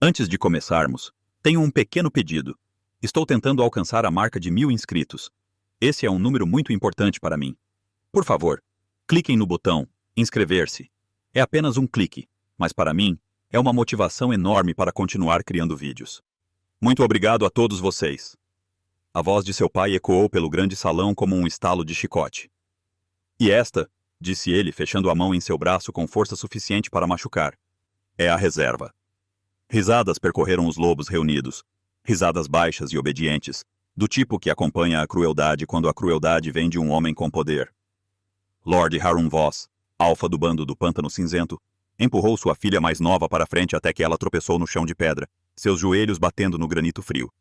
Antes de começarmos, tenho um pequeno pedido. Estou tentando alcançar a marca de 1000 inscritos. Esse é um número muito importante para mim. Por favor, cliquem no botão inscrever-se. É apenas um clique, mas para mim, é uma motivação enorme para continuar criando vídeos. Muito obrigado a todos vocês. A voz de seu pai ecoou pelo grande salão como um estalo de chicote. E esta, disse ele, fechando a mão em seu braço com força suficiente para machucar, é a reserva. Risadas percorreram os lobos reunidos. Risadas baixas e obedientes, do tipo que acompanha a crueldade quando a crueldade vem de um homem com poder. Lord Harun Voss, alfa do bando do Pântano Cinzento, empurrou sua filha mais nova para frente até que ela tropeçou no chão de pedra, seus joelhos batendo no granito frio.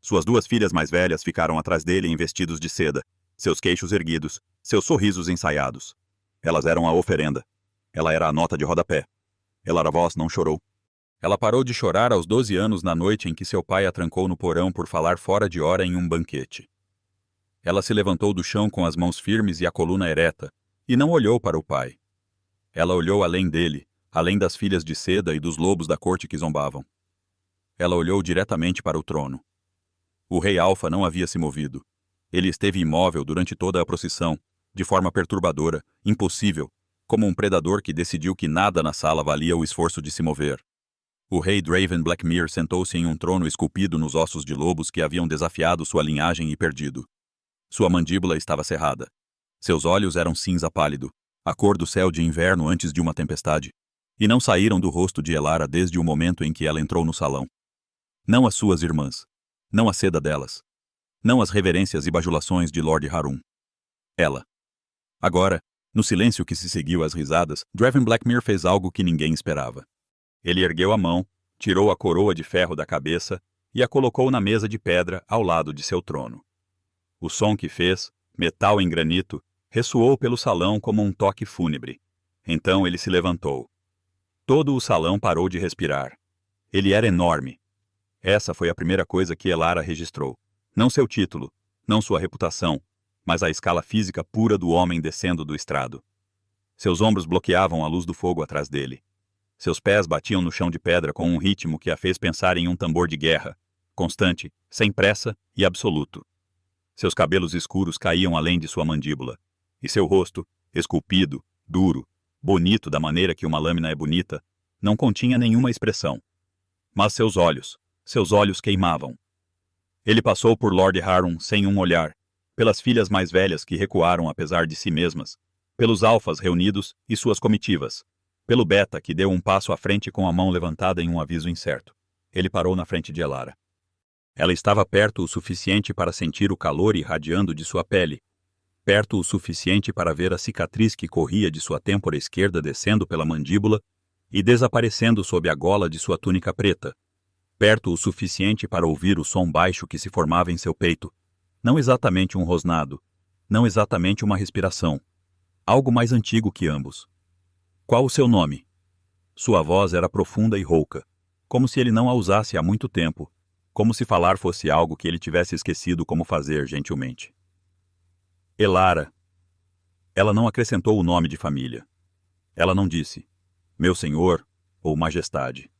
Suas duas filhas mais velhas ficaram atrás dele em vestidos de seda, seus queixos erguidos, seus sorrisos ensaiados. Elas eram a oferenda. Ela era a nota de rodapé. Elara Voss não chorou. Ela parou de chorar aos 12 anos na noite em que seu pai a trancou no porão por falar fora de hora em um banquete. Ela se levantou do chão com as mãos firmes e a coluna ereta, e não olhou para o pai. Ela olhou além dele, além das filhas de seda e dos lobos da corte que zombavam. Ela olhou diretamente para o trono. O rei Alfa não havia se movido. Ele esteve imóvel durante toda a procissão, de forma perturbadora, impossível, como um predador que decidiu que nada na sala valia o esforço de se mover. O rei Draven Blackmere sentou-se em um trono esculpido nos ossos de lobos que haviam desafiado sua linhagem e perdido. Sua mandíbula estava cerrada. Seus olhos eram cinza pálido, a cor do céu de inverno antes de uma tempestade, e não saíram do rosto de Elara desde o momento em que ela entrou no salão. Não as suas irmãs. Não a seda delas. Não as reverências e bajulações de Lord Harun. Ela. Agora, no silêncio que se seguiu às risadas, Draven Blackmere fez algo que ninguém esperava. Ele ergueu a mão, tirou a coroa de ferro da cabeça e a colocou na mesa de pedra ao lado de seu trono. O som que fez, metal em granito, ressoou pelo salão como um toque fúnebre. Então ele se levantou. Todo o salão parou de respirar. Ele era enorme. Essa foi a primeira coisa que Elara registrou. Não seu título, não sua reputação, mas a escala física pura do homem descendo do estrado. Seus ombros bloqueavam a luz do fogo atrás dele. Seus pés batiam no chão de pedra com um ritmo que a fez pensar em um tambor de guerra, constante, sem pressa e absoluto. Seus cabelos escuros caíam além de sua mandíbula, e seu rosto, esculpido, duro, bonito da maneira que uma lâmina é bonita, não continha nenhuma expressão. Mas seus olhos queimavam. Ele passou por Lord Harun sem um olhar, pelas filhas mais velhas que recuaram apesar de si mesmas, pelos alfas reunidos e suas comitivas, pelo Beta que deu um passo à frente com a mão levantada em um aviso incerto. Ele parou na frente de Elara. Ela estava perto o suficiente para sentir o calor irradiando de sua pele, perto o suficiente para ver a cicatriz que corria de sua têmpora esquerda descendo pela mandíbula e desaparecendo sob a gola de sua túnica preta, perto o suficiente para ouvir o som baixo que se formava em seu peito, não exatamente um rosnado, não exatamente uma respiração, algo mais antigo que ambos. Qual o seu nome? Sua voz era profunda e rouca, como se ele não a usasse há muito tempo, como se falar fosse algo que ele tivesse esquecido como fazer gentilmente. Elara. Ela não acrescentou o nome de família. Ela não disse, meu senhor ou majestade.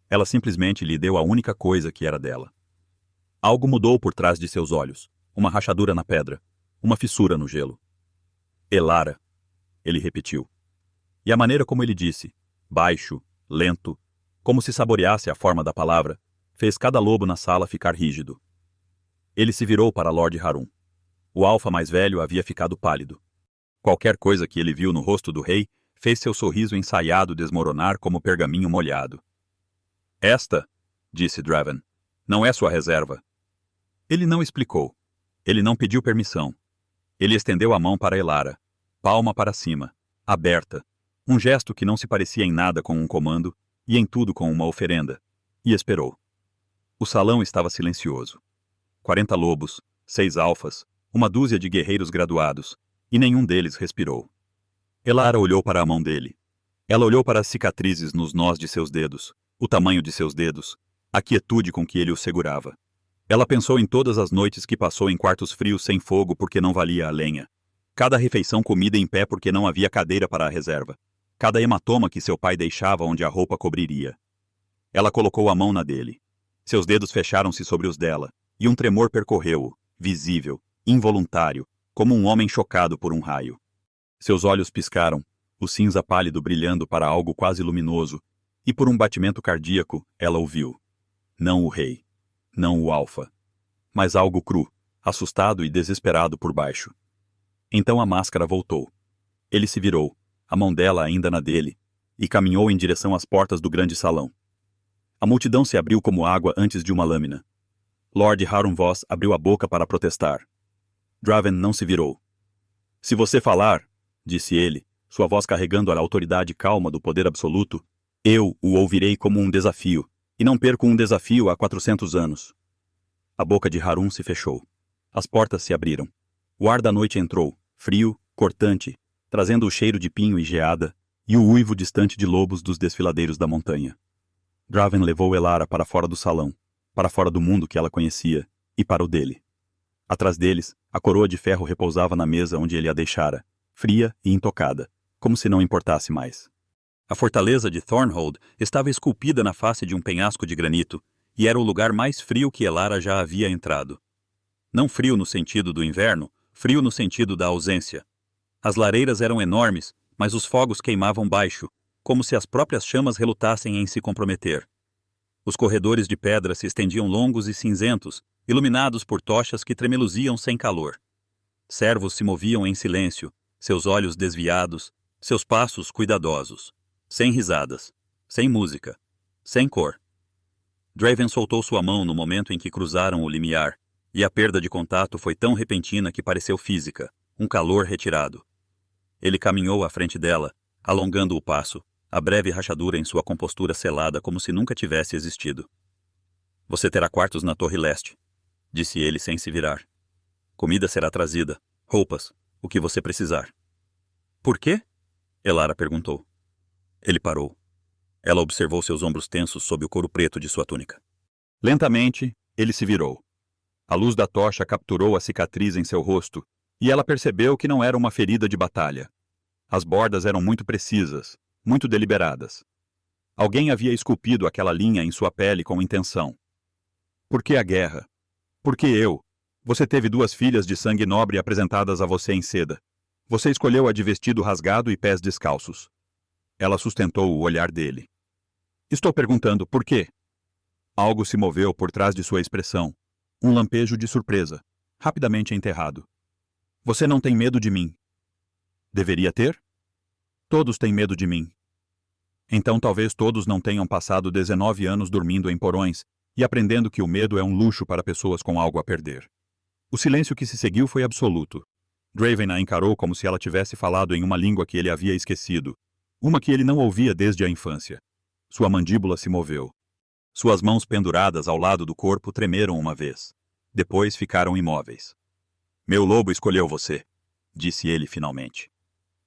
Ela simplesmente lhe deu a única coisa que era dela. Algo mudou por trás de seus olhos, uma rachadura na pedra, uma fissura no gelo. Elara, ele repetiu. E a maneira como ele disse, baixo, lento, como se saboreasse a forma da palavra, fez cada lobo na sala ficar rígido. Ele se virou para Lord Harun. O alfa mais velho havia ficado pálido. Qualquer coisa que ele viu no rosto do rei fez seu sorriso ensaiado desmoronar como pergaminho molhado. Esta, disse Draven, não é sua reserva. Ele não explicou. Ele não pediu permissão. Ele estendeu a mão para Elara, palma para cima, aberta, um gesto que não se parecia em nada com um comando e em tudo com uma oferenda, e esperou. O salão estava silencioso. 40 lobos, 6 alfas, uma dúzia de guerreiros graduados, e nenhum deles respirou. Elara olhou para a mão dele. Ela olhou para as cicatrizes nos nós de seus dedos, o tamanho de seus dedos, a quietude com que ele os segurava. Ela pensou em todas as noites que passou em quartos frios sem fogo porque não valia a lenha. Cada refeição comida em pé porque não havia cadeira para a reserva. Cada hematoma que seu pai deixava onde a roupa cobriria. Ela colocou a mão na dele. Seus dedos fecharam-se sobre os dela, e um tremor percorreu-o, visível, involuntário, como um homem chocado por um raio. Seus olhos piscaram, o cinza pálido brilhando para algo quase luminoso, e por um batimento cardíaco, ela ouviu. Não o rei. Não o alfa. Mas algo cru, assustado e desesperado por baixo. Então a máscara voltou. Ele se virou, a mão dela ainda na dele, e caminhou em direção às portas do grande salão. A multidão se abriu como água antes de uma lâmina. Lord Harunvoss abriu a boca para protestar. Draven não se virou. Se você falar, disse ele, sua voz carregando a autoridade calma do poder absoluto, eu o ouvirei como um desafio, e não perco um desafio há 400 anos. A boca de Harun se fechou. As portas se abriram. O ar da noite entrou, frio, cortante, trazendo o cheiro de pinho e geada, e o uivo distante de lobos dos desfiladeiros da montanha. Draven levou Elara para fora do salão, para fora do mundo que ela conhecia, e para o dele. Atrás deles, a coroa de ferro repousava na mesa onde ele a deixara, fria e intocada, como se não importasse mais. A fortaleza de Thornhold estava esculpida na face de um penhasco de granito, e era o lugar mais frio que Elara já havia entrado. Não frio no sentido do inverno, frio no sentido da ausência. As lareiras eram enormes, mas os fogos queimavam baixo, como se as próprias chamas relutassem em se comprometer. Os corredores de pedra se estendiam longos e cinzentos, iluminados por tochas que tremeluziam sem calor. Servos se moviam em silêncio, seus olhos desviados, seus passos cuidadosos. Sem risadas, sem música, sem cor. Draven soltou sua mão no momento em que cruzaram o limiar, e a perda de contato foi tão repentina que pareceu física, um calor retirado. Ele caminhou à frente dela, alongando o passo, a breve rachadura em sua compostura selada como se nunca tivesse existido. Você terá quartos na Torre Leste, disse ele sem se virar. Comida será trazida, roupas, o que você precisar. Por quê? Elara perguntou. Ele parou. Ela observou seus ombros tensos sob o couro preto de sua túnica. Lentamente, ele se virou. A luz da tocha capturou a cicatriz em seu rosto, e ela percebeu que não era uma ferida de batalha. As bordas eram muito precisas, muito deliberadas. Alguém havia esculpido aquela linha em sua pele com intenção. Por que a guerra? Por que eu? Você teve 2 filhas de sangue nobre apresentadas a você em seda. Você escolheu a de vestido rasgado e pés descalços. Ela sustentou o olhar dele. Estou perguntando por quê? Algo se moveu por trás de sua expressão. Um lampejo de surpresa, rapidamente enterrado. Você não tem medo de mim. Deveria ter? Todos têm medo de mim. Então talvez todos não tenham passado 19 anos dormindo em porões e aprendendo que o medo é um luxo para pessoas com algo a perder. O silêncio que se seguiu foi absoluto. Draven a encarou como se ela tivesse falado em uma língua que ele havia esquecido. Uma que ele não ouvia desde a infância. Sua mandíbula se moveu. Suas mãos penduradas ao lado do corpo tremeram uma vez. Depois ficaram imóveis. Meu lobo escolheu você, disse ele finalmente.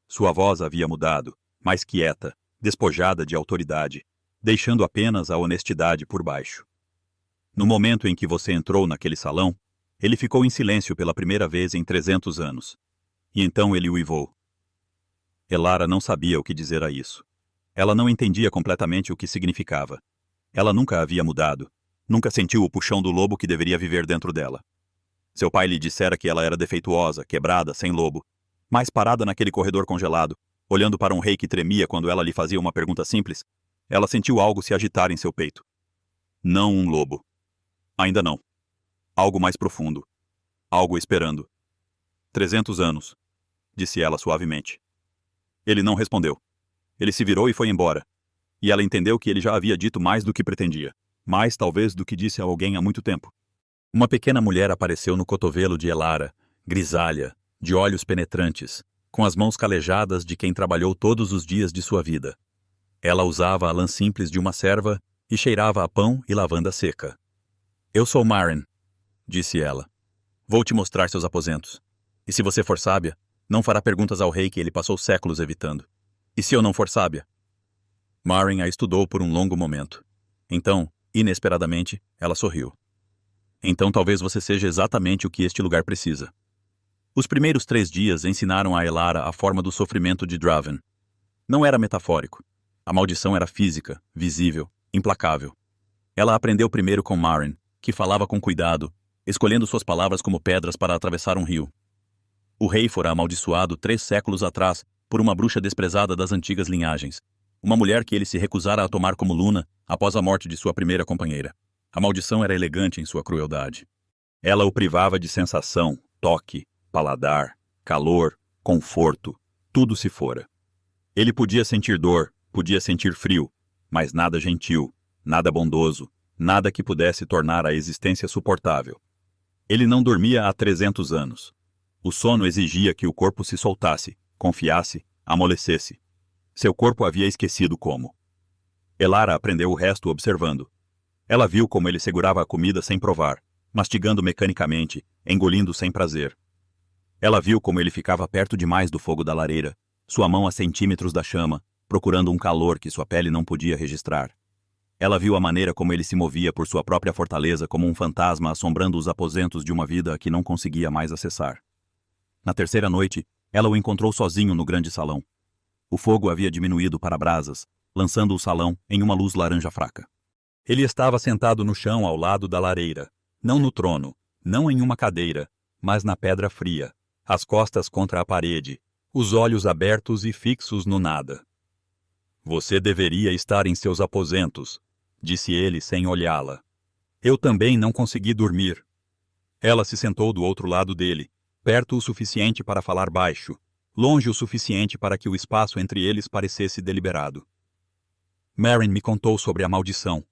Sua voz havia mudado, mais quieta, despojada de autoridade, deixando apenas a honestidade por baixo. No momento em que você entrou naquele salão, ele ficou em silêncio pela primeira vez em 300 anos. E então ele uivou. Elara não sabia o que dizer a isso. Ela não entendia completamente o que significava. Ela nunca havia mudado. Nunca sentiu o puxão do lobo que deveria viver dentro dela. Seu pai lhe dissera que ela era defeituosa, quebrada, sem lobo. Mas parada naquele corredor congelado, olhando para um rei que tremia quando ela lhe fazia uma pergunta simples, ela sentiu algo se agitar em seu peito. Não um lobo. Ainda não. Algo mais profundo. Algo esperando. 300 anos, disse ela suavemente. Ele não respondeu. Ele se virou e foi embora. E ela entendeu que ele já havia dito mais do que pretendia. Mais, talvez, do que disse a alguém há muito tempo. Uma pequena mulher apareceu no cotovelo de Elara, grisalha, de olhos penetrantes, com as mãos calejadas de quem trabalhou todos os dias de sua vida. Ela usava a lã simples de uma serva e cheirava a pão e lavanda seca. Eu sou Maren, disse ela. Vou te mostrar seus aposentos. E se você for sábia, não fará perguntas ao rei que ele passou séculos evitando. E se eu não for sábia? Maren a estudou por um longo momento. Então, inesperadamente, ela sorriu. Então talvez você seja exatamente o que este lugar precisa. Os primeiros 3 dias ensinaram a Elara a forma do sofrimento de Draven. Não era metafórico. A maldição era física, visível, implacável. Ela aprendeu primeiro com Maren, que falava com cuidado, escolhendo suas palavras como pedras para atravessar um rio. O rei fora amaldiçoado 3 séculos atrás por uma bruxa desprezada das antigas linhagens, uma mulher que ele se recusara a tomar como Luna após a morte de sua primeira companheira. A maldição era elegante em sua crueldade. Ela o privava de sensação, toque, paladar, calor, conforto, tudo se fora. Ele podia sentir dor, podia sentir frio, mas nada gentil, nada bondoso, nada que pudesse tornar a existência suportável. Ele não dormia há 300 anos. O sono exigia que o corpo se soltasse, confiasse, amolecesse. Seu corpo havia esquecido como. Elara aprendeu o resto observando. Ela viu como ele segurava a comida sem provar, mastigando mecanicamente, engolindo sem prazer. Ela viu como ele ficava perto demais do fogo da lareira, sua mão a centímetros da chama, procurando um calor que sua pele não podia registrar. Ela viu a maneira como ele se movia por sua própria fortaleza como um fantasma assombrando os aposentos de uma vida que não conseguia mais acessar. Na terceira noite, ela o encontrou sozinho no grande salão. O fogo havia diminuído para brasas, lançando o salão em uma luz laranja fraca. Ele estava sentado no chão ao lado da lareira, não no trono, não em uma cadeira, mas na pedra fria, as costas contra a parede, os olhos abertos e fixos no nada. Você deveria estar em seus aposentos, disse ele sem olhá-la. Eu também não consegui dormir. Ela se sentou do outro lado dele, perto o suficiente para falar baixo, longe o suficiente para que o espaço entre eles parecesse deliberado. Maren me contou sobre a maldição.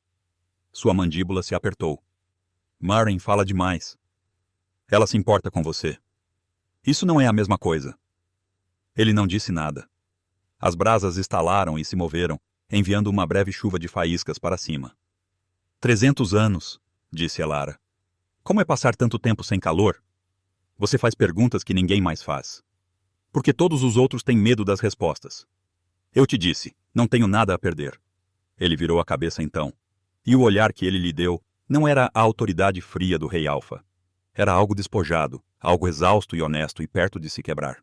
Sua mandíbula se apertou. Maren fala demais. Ela se importa com você. Isso não é a mesma coisa. Ele não disse nada. As brasas estalaram e se moveram, enviando uma breve chuva de faíscas para cima. 300 anos, disse Elara. Como é passar tanto tempo sem calor? Você faz perguntas que ninguém mais faz. Porque todos os outros têm medo das respostas. Eu te disse, não tenho nada a perder. Ele virou a cabeça então. E o olhar que ele lhe deu não era a autoridade fria do rei Alfa. Era algo despojado, algo exausto e honesto e perto de se quebrar.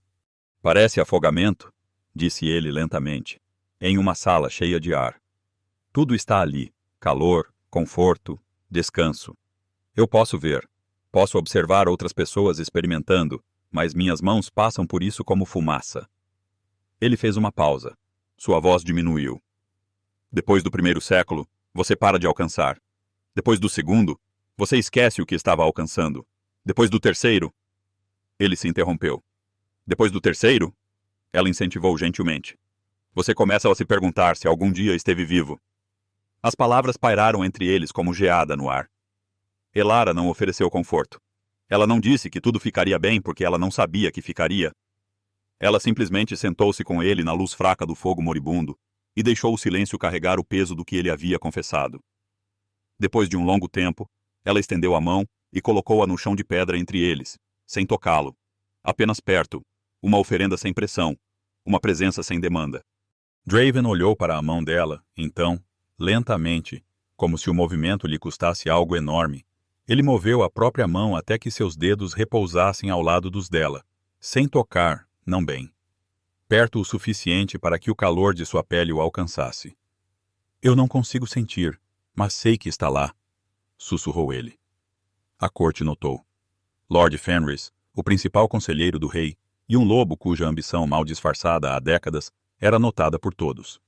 Parece afogamento, disse ele lentamente, em uma sala cheia de ar. Tudo está ali, calor, conforto, descanso. Eu posso ver, posso observar outras pessoas experimentando, mas minhas mãos passam por isso como fumaça. Ele fez uma pausa. Sua voz diminuiu. Depois do 1º século, você para de alcançar. Depois do 2º, você esquece o que estava alcançando. Depois do 3º... Ele se interrompeu. Depois do 3º... Ela incentivou gentilmente. Você começa a se perguntar se algum dia esteve vivo. As palavras pairaram entre eles como geada no ar. Elara não ofereceu conforto. Ela não disse que tudo ficaria bem porque ela não sabia que ficaria. Ela simplesmente sentou-se com ele na luz fraca do fogo moribundo e deixou o silêncio carregar o peso do que ele havia confessado. Depois de um longo tempo, ela estendeu a mão e colocou-a no chão de pedra entre eles, sem tocá-lo. Apenas perto, uma oferenda sem pressão, uma presença sem demanda. Draven olhou para a mão dela, então, lentamente, como se o movimento lhe custasse algo enorme. Ele moveu a própria mão até que seus dedos repousassem ao lado dos dela, sem tocar, não bem. Perto o suficiente para que o calor de sua pele o alcançasse. Eu não consigo sentir, mas sei que está lá, sussurrou ele. A corte notou. Lord Fenris, o principal conselheiro do rei, e um lobo cuja ambição mal disfarçada há décadas era notada por todos.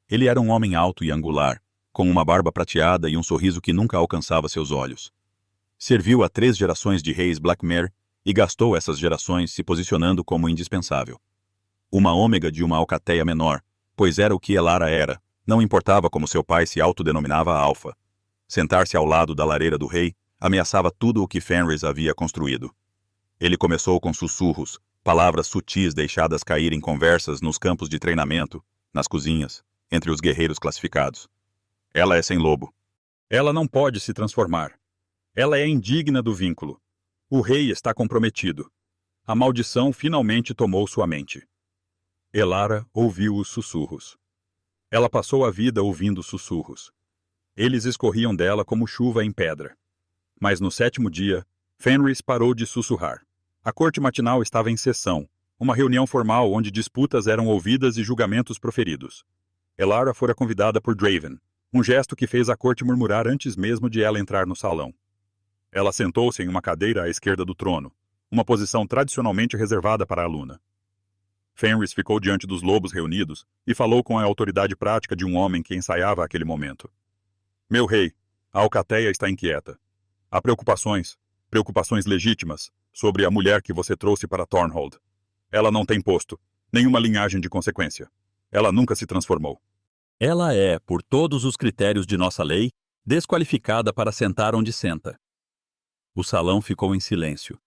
Ele era um homem alto e angular, com uma barba prateada e um sorriso que nunca alcançava seus olhos. Serviu a 3 gerações de reis Blackmer e gastou essas gerações se posicionando como indispensável. Uma ômega de uma alcateia menor, pois era o que Elara era, não importava como seu pai se autodenominava Alfa. Sentar-se ao lado da lareira do rei ameaçava tudo o que Fenris havia construído. Ele começou com sussurros, palavras sutis deixadas cair em conversas nos campos de treinamento, nas cozinhas, entre os guerreiros classificados. Ela é sem lobo. Ela não pode se transformar. Ela é indigna do vínculo. O rei está comprometido. A maldição finalmente tomou sua mente. Elara ouviu os sussurros. Ela passou a vida ouvindo sussurros. Eles escorriam dela como chuva em pedra. Mas no 7º dia, Fenris parou de sussurrar. A corte matinal estava em sessão, uma reunião formal onde disputas eram ouvidas e julgamentos proferidos. Elara fora convidada por Draven. Um gesto que fez a corte murmurar antes mesmo de ela entrar no salão. Ela sentou-se em uma cadeira à esquerda do trono, uma posição tradicionalmente reservada para a Luna. Fenris ficou diante dos lobos reunidos e falou com a autoridade prática de um homem que ensaiava aquele momento. Meu rei, a Alcateia está inquieta. Há preocupações legítimas, sobre a mulher que você trouxe para Thornhold. Ela não tem posto, nenhuma linhagem de consequência. Ela nunca se transformou. Ela é, por todos os critérios de nossa lei, desqualificada para sentar onde senta. O salão ficou em silêncio.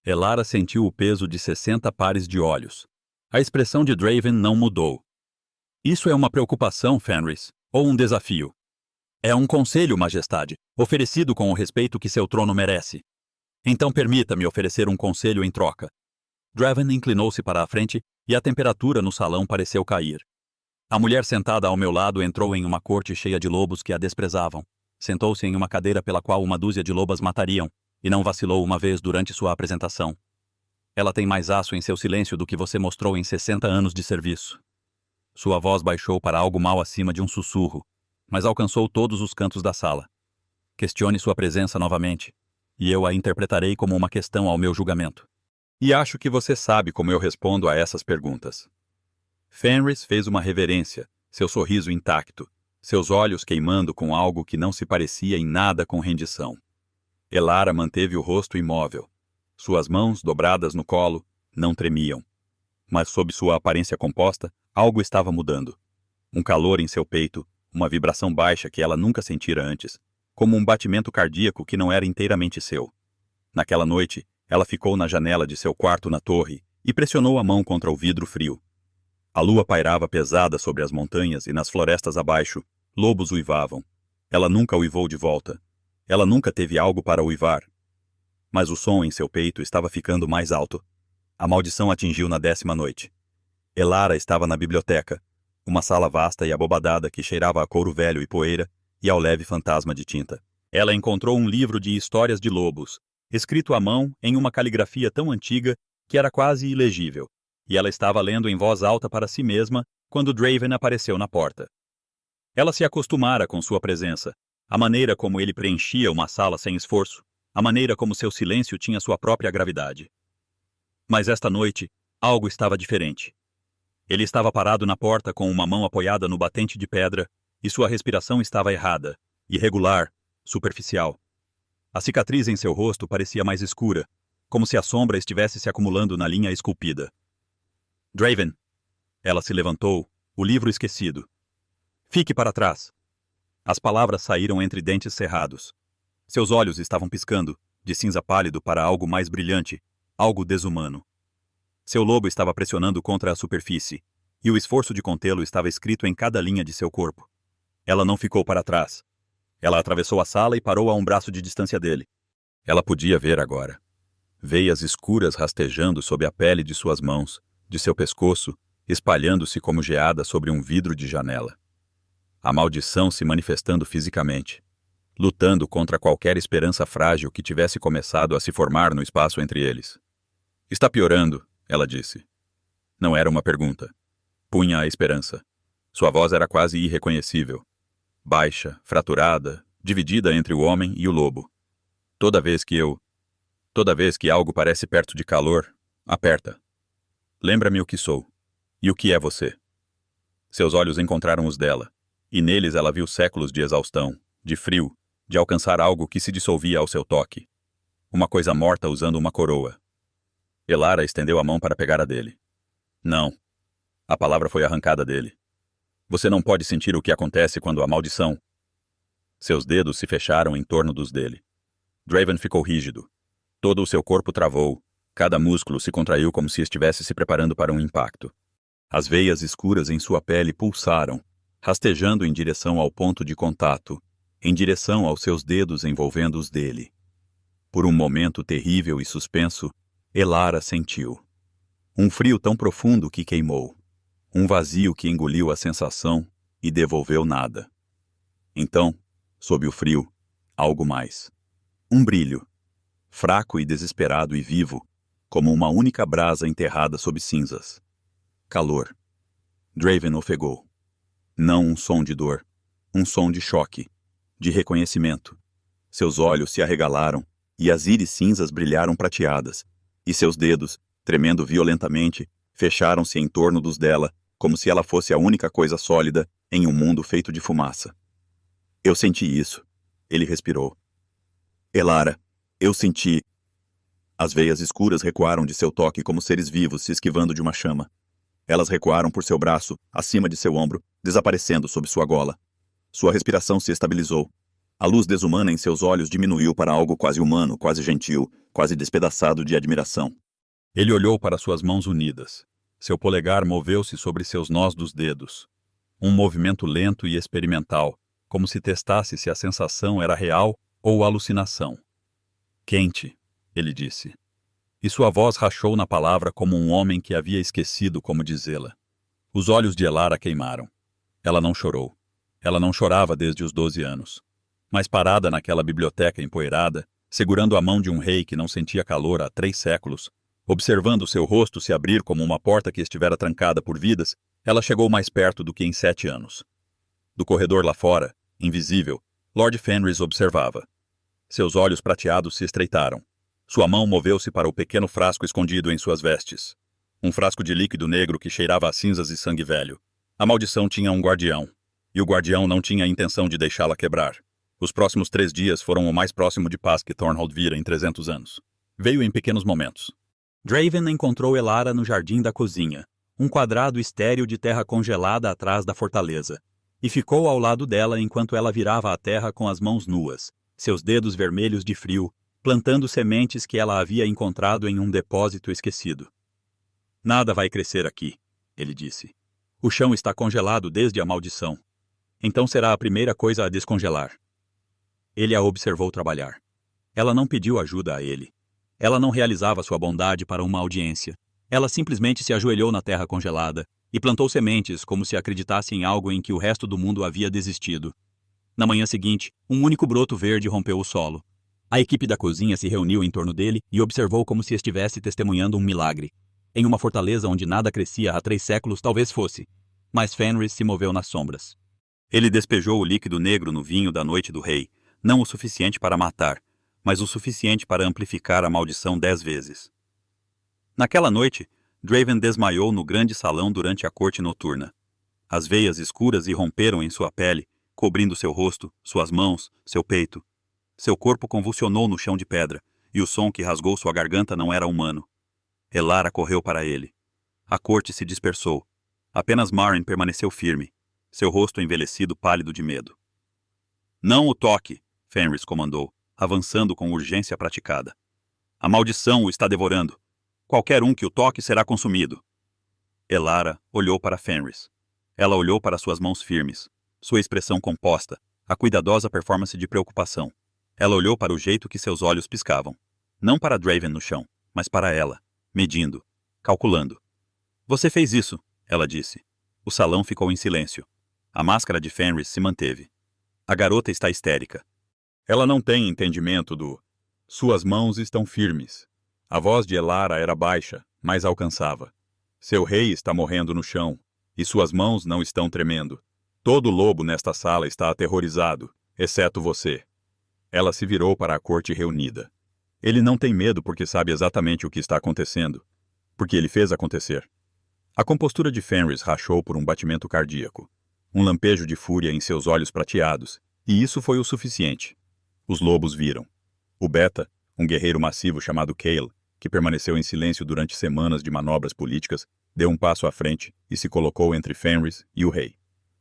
Elara sentiu o peso de 60 pares de olhos. A expressão de Draven não mudou. Isso é uma preocupação, Fenris, ou um desafio? É um conselho, majestade, oferecido com o respeito que seu trono merece. Então permita-me oferecer um conselho em troca. Draven inclinou-se para a frente e a temperatura no salão pareceu cair. A mulher sentada ao meu lado entrou em uma corte cheia de lobos que a desprezavam. Sentou-se em uma cadeira pela qual uma dúzia de lobas matariam, e não vacilou uma vez durante sua apresentação. Ela tem mais aço em seu silêncio do que você mostrou em 60 anos de serviço. Sua voz baixou para algo mal acima de um sussurro, mas alcançou todos os cantos da sala. Questione sua presença novamente, e eu a interpretarei como uma questão ao meu julgamento. E acho que você sabe como eu respondo a essas perguntas. Fenris fez uma reverência, seu sorriso intacto, seus olhos queimando com algo que não se parecia em nada com rendição. Elara manteve o rosto imóvel. Suas mãos, dobradas no colo, não tremiam. Mas sob sua aparência composta, algo estava mudando. Um calor em seu peito, uma vibração baixa que ela nunca sentira antes, como um batimento cardíaco que não era inteiramente seu. Naquela noite, ela ficou na janela de seu quarto na torre e pressionou a mão contra o vidro frio. A lua pairava pesada sobre as montanhas e nas florestas abaixo, lobos uivavam. Ela nunca uivou de volta. Ela nunca teve algo para uivar. Mas o som em seu peito estava ficando mais alto. A maldição atingiu na 10ª noite. Elara estava na biblioteca, uma sala vasta e abobadada que cheirava a couro velho e poeira e ao leve fantasma de tinta. Ela encontrou um livro de histórias de lobos, escrito à mão em uma caligrafia tão antiga que era quase ilegível, e ela estava lendo em voz alta para si mesma quando Draven apareceu na porta. Ela se acostumara com sua presença, a maneira como ele preenchia uma sala sem esforço, a maneira como seu silêncio tinha sua própria gravidade. Mas esta noite, algo estava diferente. Ele estava parado na porta com uma mão apoiada no batente de pedra, e sua respiração estava errada, irregular, superficial. A cicatriz em seu rosto parecia mais escura, como se a sombra estivesse se acumulando na linha esculpida. Draven. Ela se levantou, o livro esquecido. Fique para trás. As palavras saíram entre dentes cerrados. Seus olhos estavam piscando, de cinza pálido para algo mais brilhante, algo desumano. Seu lobo estava pressionando contra a superfície, e o esforço de contê-lo estava escrito em cada linha de seu corpo. Ela não ficou para trás. Ela atravessou a sala e parou a um braço de distância dele. Ela podia ver agora. Veias escuras rastejando sob a pele de suas mãos, de seu pescoço, espalhando-se como geada sobre um vidro de janela. A maldição se manifestando fisicamente, lutando contra qualquer esperança frágil que tivesse começado a se formar no espaço entre eles. Está piorando, ela disse. Não era uma pergunta. Punha a esperança. Sua voz era quase irreconhecível. Baixa, fraturada, dividida entre o homem e o lobo. Toda vez que algo parece perto de calor, aperta. Lembra-me o que sou. E o que é você? Seus olhos encontraram os dela, e neles ela viu séculos de exaustão, de frio, de alcançar algo que se dissolvia ao seu toque. Uma coisa morta usando uma coroa. Elara estendeu a mão para pegar a dele. Não. A palavra foi arrancada dele. Você não pode sentir o que acontece quando a maldição... Seus dedos se fecharam em torno dos dele. Draven ficou rígido. Todo o seu corpo travou. Cada músculo se contraiu como se estivesse se preparando para um impacto. As veias escuras em sua pele pulsaram, rastejando em direção ao ponto de contato, em direção aos seus dedos envolvendo os dele. Por um momento terrível e suspenso, Elara sentiu. Um frio tão profundo que queimou. Um vazio que engoliu a sensação e devolveu nada. Então, sob o frio, algo mais. Um brilho, fraco e desesperado e vivo, como uma única brasa enterrada sob cinzas. Calor. Draven ofegou. Não um som de dor, Um som de choque, de reconhecimento. Seus olhos se arregalaram, e as íris cinzas brilharam prateadas, e seus dedos, tremendo violentamente, fecharam-se em torno dos dela, como se ela fosse a única coisa sólida em um mundo feito de fumaça. Eu senti isso. Ele respirou. Elara, eu senti. As veias escuras recuaram de seu toque como seres vivos se esquivando de uma chama. Elas recuaram por seu braço, acima de seu ombro, desaparecendo sob sua gola. Sua respiração se estabilizou. A luz desumana em seus olhos diminuiu para algo quase humano, quase gentil, quase despedaçado de admiração. Ele olhou para suas mãos unidas. Seu polegar moveu-se sobre seus nós dos dedos. Um movimento lento e experimental, como se testasse se a sensação era real ou alucinação. Quente, ele disse. E sua voz rachou na palavra como um homem que havia esquecido como dizê-la. Os olhos de Elara queimaram. Ela não chorou. Ela não chorava desde os 12 anos. Mas parada naquela biblioteca empoeirada, segurando a mão de um rei que não sentia calor há 3 séculos, observando seu rosto se abrir como uma porta que estivera trancada por vidas, ela chegou mais perto do que em 7 anos. Do corredor lá fora, invisível, Lord Fenris observava. Seus olhos prateados se estreitaram. Sua mão moveu-se para o pequeno frasco escondido em suas vestes. Um frasco de líquido negro que cheirava a cinzas e sangue velho. A maldição tinha um guardião. E o guardião não tinha a intenção de deixá-la quebrar. Os próximos 3 dias foram o mais próximo de paz que Thornhold vira em 300 anos. Veio em pequenos momentos. Draven encontrou Elara no jardim da cozinha, um quadrado estéril de terra congelada atrás da fortaleza, e ficou ao lado dela enquanto ela virava a terra com as mãos nuas, seus dedos vermelhos de frio, plantando sementes que ela havia encontrado em um depósito esquecido. Nada vai crescer aqui, ele disse. O chão está congelado desde a maldição. Então será a primeira coisa a descongelar. Ele a observou trabalhar. Ela não pediu ajuda a ele. Ela não realizava sua bondade para uma audiência. Ela simplesmente se ajoelhou na terra congelada e plantou sementes como se acreditasse em algo em que o resto do mundo havia desistido. Na manhã seguinte, um único broto verde rompeu o solo. A equipe da cozinha se reuniu em torno dele e observou como se estivesse testemunhando um milagre. Em uma fortaleza onde nada crescia há 3 séculos talvez fosse, mas Fenris se moveu nas sombras. Ele despejou o líquido negro no vinho da noite do rei, não o suficiente para matar, mas o suficiente para amplificar a maldição 10 vezes. Naquela noite, Draven desmaiou no grande salão durante a corte noturna. As veias escuras irromperam em sua pele, cobrindo seu rosto, suas mãos, seu peito. Seu corpo convulsionou no chão de pedra, e o som que rasgou sua garganta não era humano. Elara correu para ele. A corte se dispersou. Apenas Maren permaneceu firme, seu rosto envelhecido pálido de medo. Não o toque, Fenris comandou, avançando com urgência praticada. A maldição o está devorando. Qualquer um que o toque será consumido. Elara olhou para Fenris. Ela olhou para suas mãos firmes, sua expressão composta, a cuidadosa performance de preocupação. Ela olhou para o jeito que seus olhos piscavam. Não para Draven no chão, mas para ela, medindo, calculando. Você fez isso, ela disse. O salão ficou em silêncio. A máscara de Fenris se manteve. A garota está histérica. Ela não tem entendimento do... Suas mãos estão firmes. A voz de Elara era baixa, mas alcançava. Seu rei está morrendo no chão, e suas mãos não estão tremendo. Todo lobo nesta sala está aterrorizado, exceto você. Ela se virou para a corte reunida. Ele não tem medo porque sabe exatamente o que está acontecendo. Porque ele fez acontecer. A compostura de Fenris rachou por um batimento cardíaco. Um lampejo de fúria em seus olhos prateados, e isso foi o suficiente. Os lobos viram. O Beta, um guerreiro massivo chamado Kael, que permaneceu em silêncio durante semanas de manobras políticas, deu um passo à frente e se colocou entre Fenris e o rei.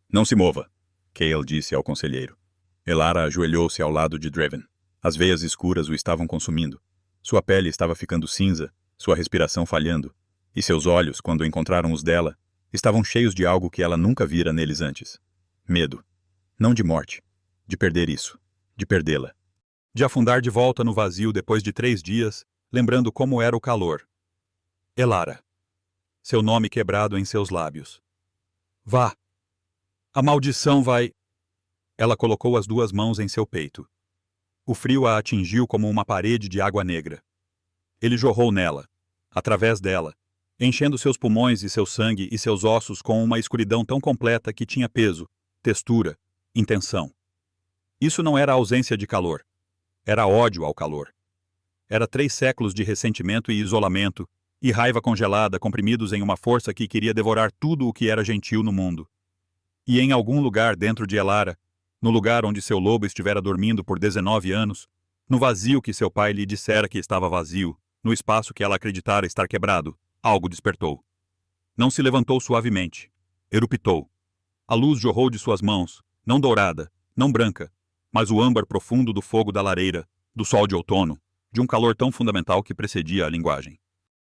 Não se mova, Kael disse ao conselheiro. Elara ajoelhou-se ao lado de Draven. As veias escuras o estavam consumindo. Sua pele estava ficando cinza, sua respiração falhando, e seus olhos, quando encontraram os dela, estavam cheios de algo que ela nunca vira neles antes. Medo. Não de morte. De perder isso. De perdê-la. De afundar de volta no vazio depois de 3 dias, lembrando como era o calor. Elara. Seu nome quebrado em seus lábios. Vá. A maldição vai... Ela colocou as 2 mãos em seu peito. O frio a atingiu como uma parede de água negra. Ele jorrou nela, através dela, enchendo seus pulmões e seu sangue e seus ossos com uma escuridão tão completa que tinha peso, textura, intenção. Isso não era ausência de calor. Era ódio ao calor. Era 3 séculos de ressentimento e isolamento, e raiva congelada comprimidos em uma força que queria devorar tudo o que era gentil no mundo. E em algum lugar dentro de Elara, no lugar onde seu lobo estivera dormindo por 19 anos, no vazio que seu pai lhe dissera que estava vazio, no espaço que ela acreditara estar quebrado, algo despertou. Não se levantou suavemente. Eruptou. A luz jorrou de suas mãos, não dourada, não branca, mas o âmbar profundo do fogo da lareira, do sol de outono, de um calor tão fundamental que precedia a linguagem.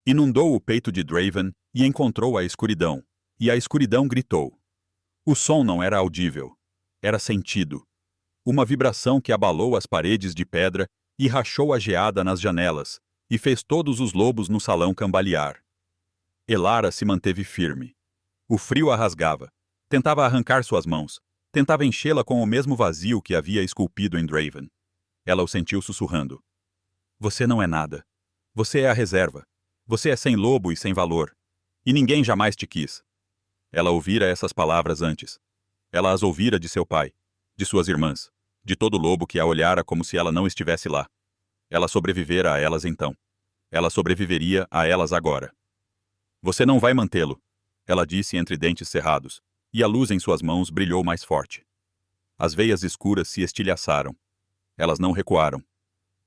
Inundou o peito de Draven e encontrou a escuridão, e a escuridão gritou. O som não era audível, era sentido. Uma vibração que abalou as paredes de pedra e rachou a geada nas janelas, e fez todos os lobos no salão cambalear. Elara se manteve firme. O frio a rasgava. Tentava arrancar suas mãos. Tentava enchê-la com o mesmo vazio que havia esculpido em Draven. Ela o sentiu sussurrando. Você não é nada. Você é a reserva. Você é sem lobo e sem valor. E ninguém jamais te quis. Ela ouvira essas palavras antes. Ela as ouvira de seu pai, de suas irmãs, de todo lobo que a olhara como se ela não estivesse lá. Ela sobrevivera a elas então. Ela sobreviveria a elas agora. Você não vai mantê-lo, ela disse entre dentes cerrados, e a luz em suas mãos brilhou mais forte. As veias escuras se estilhaçaram. Elas não recuaram.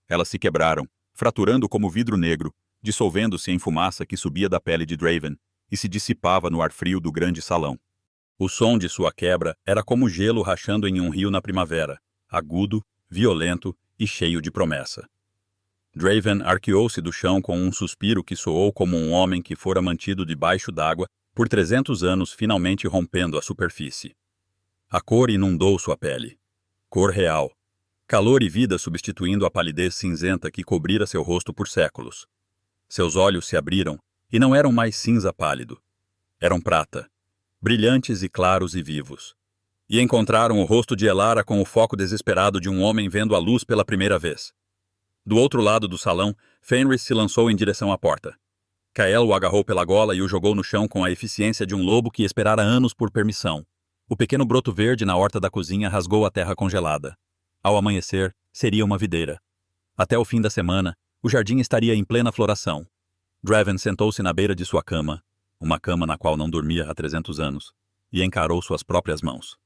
Elas se quebraram, fraturando como vidro negro, dissolvendo-se em fumaça que subia da pele de Draven e se dissipava no ar frio do grande salão. O som de sua quebra era como gelo rachando em um rio na primavera, agudo, violento e cheio de promessa. Draven arqueou-se do chão com um suspiro que soou como um homem que fora mantido debaixo d'água por 300 anos finalmente rompendo a superfície. A cor inundou sua pele. Cor real. Calor e vida substituindo a palidez cinzenta que cobrira seu rosto por séculos. Seus olhos se abriram e não eram mais cinza pálido. Eram prata, brilhantes e claros e vivos. E encontraram o rosto de Elara com o foco desesperado de um homem vendo a luz pela primeira vez. Do outro lado do salão, Fenris se lançou em direção à porta. Kael o agarrou pela gola e o jogou no chão com a eficiência de um lobo que esperara anos por permissão. O pequeno broto verde na horta da cozinha rasgou a terra congelada. Ao amanhecer, seria uma videira. Até o fim da semana, o jardim estaria em plena floração. Draven sentou-se na beira de sua cama, uma cama na qual não dormia há 300 anos, e encarou suas próprias mãos.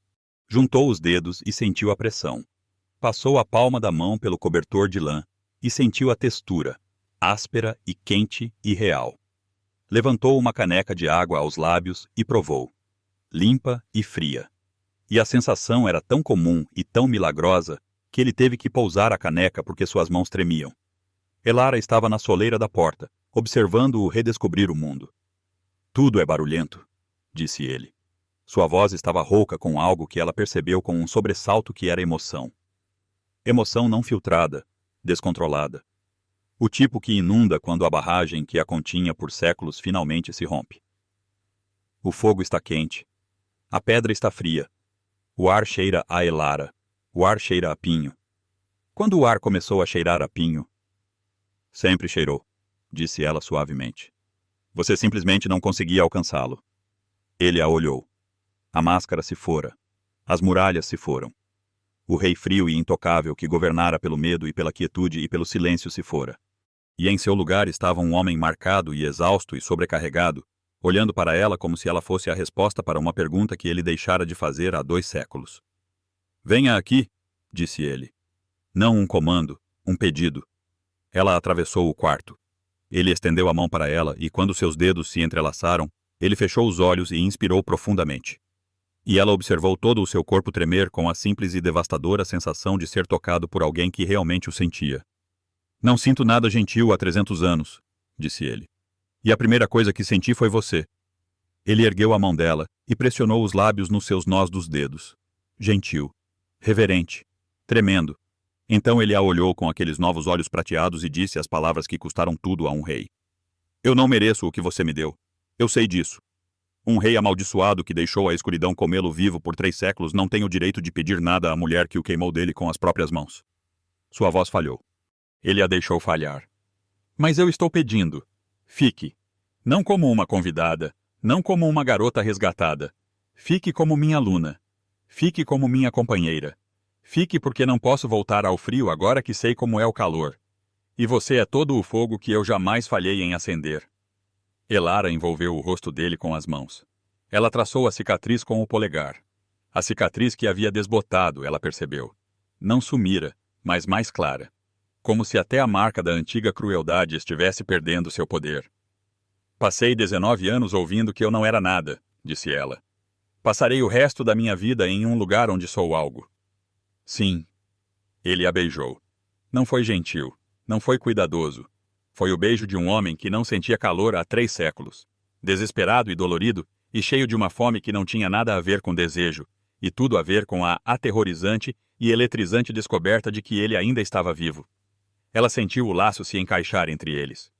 Juntou os dedos e sentiu a pressão. Passou a palma da mão pelo cobertor de lã, e sentiu a textura, áspera e quente e real. Levantou uma caneca de água aos lábios e provou. Limpa e fria. E a sensação era tão comum e tão milagrosa que ele teve que pousar a caneca porque suas mãos tremiam. Elara estava na soleira da porta, observando-o redescobrir o mundo. Tudo é barulhento, disse ele. Sua voz estava rouca com algo que ela percebeu com um sobressalto que era emoção. Emoção não filtrada, descontrolada. O tipo que inunda quando a barragem que a continha por séculos finalmente se rompe. O fogo está quente. A pedra está fria. O ar cheira a Elara. O ar cheira a pinho. Quando o ar começou a cheirar a pinho? Sempre cheirou, disse ela suavemente. Você simplesmente não conseguia alcançá-lo. Ele a olhou. A máscara se fora. As muralhas se foram. O rei frio e intocável que governara pelo medo e pela quietude e pelo silêncio se fora. E em seu lugar estava um homem marcado e exausto e sobrecarregado, olhando para ela como se ela fosse a resposta para uma pergunta que ele deixara de fazer há 2 séculos. Venha aqui, disse ele. Não um comando, um pedido. Ela atravessou o quarto. Ele estendeu a mão para ela e quando seus dedos se entrelaçaram, ele fechou os olhos e inspirou profundamente. E ela observou todo o seu corpo tremer com a simples e devastadora sensação de ser tocado por alguém que realmente o sentia. Não sinto nada gentil há 300 anos, disse ele. E a primeira coisa que senti foi você. Ele ergueu a mão dela e pressionou os lábios nos seus nós dos dedos. Gentil, reverente, tremendo. Então ele a olhou com aqueles novos olhos prateados e disse as palavras que custaram tudo a um rei. Eu não mereço o que você me deu. Eu sei disso. Um rei amaldiçoado que deixou a escuridão comê-lo vivo por 3 séculos não tem o direito de pedir nada à mulher que o queimou dele com as próprias mãos. Sua voz falhou. Ele a deixou falhar. Mas eu estou pedindo. Fique. Não como uma convidada, não como uma garota resgatada. Fique como minha aluna. Fique como minha companheira. Fique porque não posso voltar ao frio agora que sei como é o calor. E você é todo o fogo que eu jamais falhei em acender. Elara envolveu o rosto dele com as mãos. Ela traçou a cicatriz com o polegar. A cicatriz que havia desbotado, ela percebeu. Não sumira, mas mais clara. Como se até a marca da antiga crueldade estivesse perdendo seu poder. Passei 19 anos ouvindo que eu não era nada, disse ela. Passarei o resto da minha vida em um lugar onde sou algo. Sim. Ele a beijou. Não foi gentil, não foi cuidadoso. Foi o beijo de um homem que não sentia calor há 3 séculos. Desesperado e dolorido, e cheio de uma fome que não tinha nada a ver com desejo, e tudo a ver com a aterrorizante e eletrizante descoberta de que ele ainda estava vivo. Ela sentiu o laço se encaixar entre eles.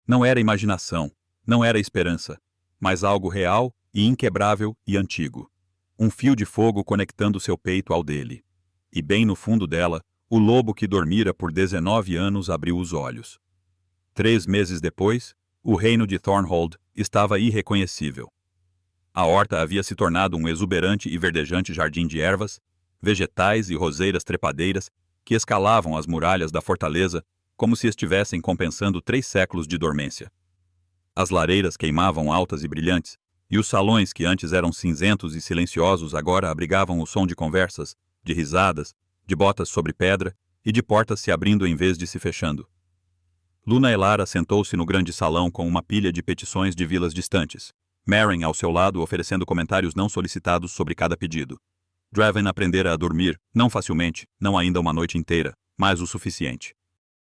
Não era imaginação, não era esperança, mas algo real e inquebrável e antigo. Um fio de fogo conectando seu peito ao dele. E bem no fundo dela, o lobo que dormira por 19 anos abriu os olhos. 3 meses depois, o reino de Thornhold estava irreconhecível. A horta havia se tornado um exuberante e verdejante jardim de ervas, vegetais e roseiras trepadeiras que escalavam as muralhas da fortaleza como se estivessem compensando 3 séculos de dormência. As lareiras queimavam altas e brilhantes, e os salões que antes eram cinzentos e silenciosos agora abrigavam o som de conversas, de risadas, de botas sobre pedra e de portas se abrindo em vez de se fechando. Luna Elara sentou-se no grande salão com uma pilha de petições de vilas distantes. Maren ao seu lado oferecendo comentários não solicitados sobre cada pedido. Draven aprendera a dormir, não facilmente, não ainda uma noite inteira, mas o suficiente.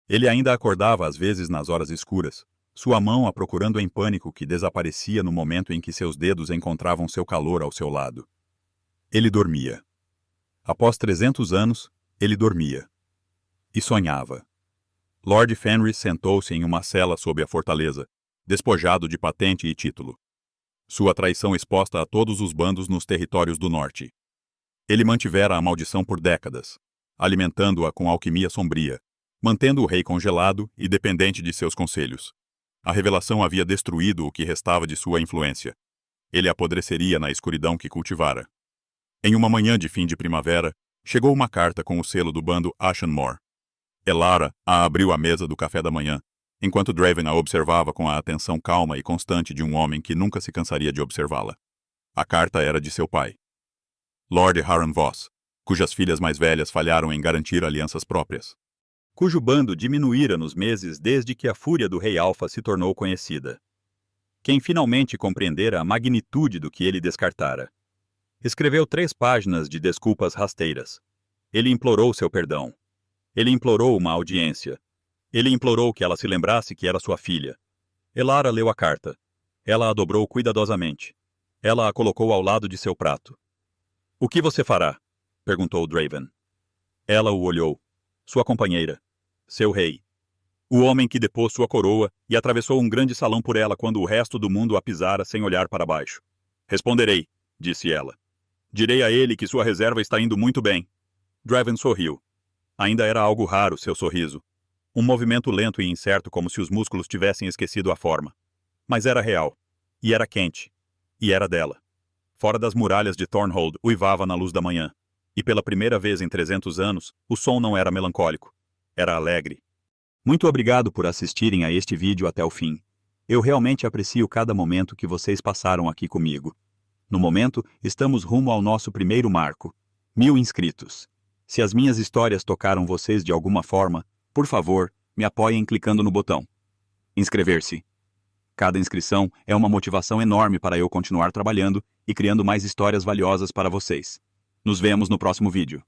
Ele ainda acordava às vezes nas horas escuras, sua mão a procurando em pânico que desaparecia no momento em que seus dedos encontravam seu calor ao seu lado. Ele dormia. Após 300 anos, ele dormia. E sonhava. Lord Fenris sentou-se em uma cela sob a fortaleza, despojado de patente e título. Sua traição exposta a todos os bandos nos territórios do norte. Ele mantivera a maldição por décadas, alimentando-a com alquimia sombria, mantendo o rei congelado e dependente de seus conselhos. A revelação havia destruído o que restava de sua influência. Ele apodreceria na escuridão que cultivara. Em uma manhã de fim de primavera, chegou uma carta com o selo do bando Ashenmore. Elara a abriu à mesa do café da manhã, enquanto Draven a observava com a atenção calma e constante de um homem que nunca se cansaria de observá-la. A carta era de seu pai. Lord Harren Voss, cujas filhas mais velhas falharam em garantir alianças próprias. Cujo bando diminuíra nos meses desde que a fúria do Rei Alfa se tornou conhecida. Quem finalmente compreendera a magnitude do que ele descartara. Escreveu 3 páginas de desculpas rasteiras. Ele implorou seu perdão. Ele implorou uma audiência. Ele implorou que ela se lembrasse que era sua filha. Elara leu a carta. Ela a dobrou cuidadosamente. Ela a colocou ao lado de seu prato. "O que você fará?" perguntou Draven. Ela o olhou. Sua companheira. Seu rei. O homem que depôs sua coroa e atravessou um grande salão por ela quando o resto do mundo a pisara sem olhar para baixo. "Responderei", disse ela. "Direi a ele que sua reserva está indo muito bem." Draven sorriu. Ainda era algo raro seu sorriso. Um movimento lento e incerto como se os músculos tivessem esquecido a forma. Mas era real. E era quente. E era dela. Fora das muralhas de Thornhold uivava na luz da manhã. E pela primeira vez em 300 anos, o som não era melancólico. Era alegre. Muito obrigado por assistirem a este vídeo até o fim. Eu realmente aprecio cada momento que vocês passaram aqui comigo. No momento, estamos rumo ao nosso primeiro marco. 1000 inscritos. Se as minhas histórias tocaram vocês de alguma forma, por favor, me apoiem clicando no botão inscrever-se. Cada inscrição é uma motivação enorme para eu continuar trabalhando e criando mais histórias valiosas para vocês. Nos vemos no próximo vídeo.